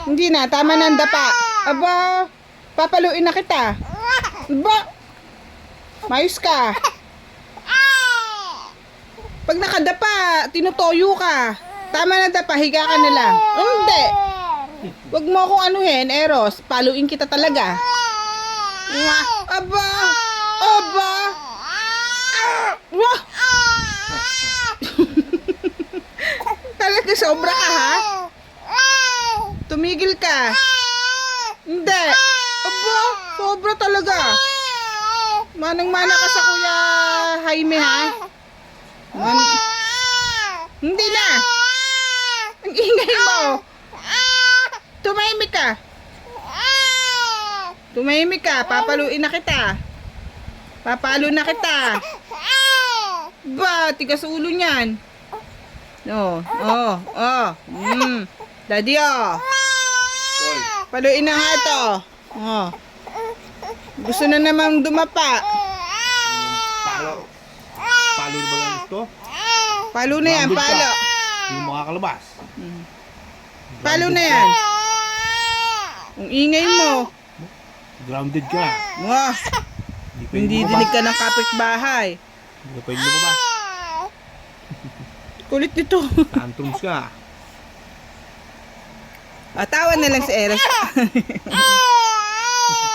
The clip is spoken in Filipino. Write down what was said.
Hindi na, tama na ang dapa. Aba, papaluin na kita. Aba, mayos ka. Pag nakadapa, tinutoyo ka. Tama na dapa, higa ka na lang. Hindi. Wag mo akong anuhin, Eros. Paluin kita talaga. Aba, aba. Wah. Talaga sobra ka, ha? Tumigil ka. Hindi. Aba, sobra talaga. Manang-mana ka sa Kuya Jaime, ha? Hindi na. Ang ingay mo. Tumahimik ka. Tumahimik ka. Papaluin na kita. Papalo na kita. Ba, tigas ulo niyan. Oh, oh, oh. Daddy, oh. Paluin na nga ito. Oh. Gusto na namang dumapa. Palo. Palo na ba lang ito? Palo na yan, palo. Hindi mo makakalabas. Palo na yan. Ang ingay mo. Grounded ka. Wah, hindi dinig ka ng kapitbahay. Hindi ka pwede lumabas. Kulit nito. Tantrums ka. Tawa na lang si Eros.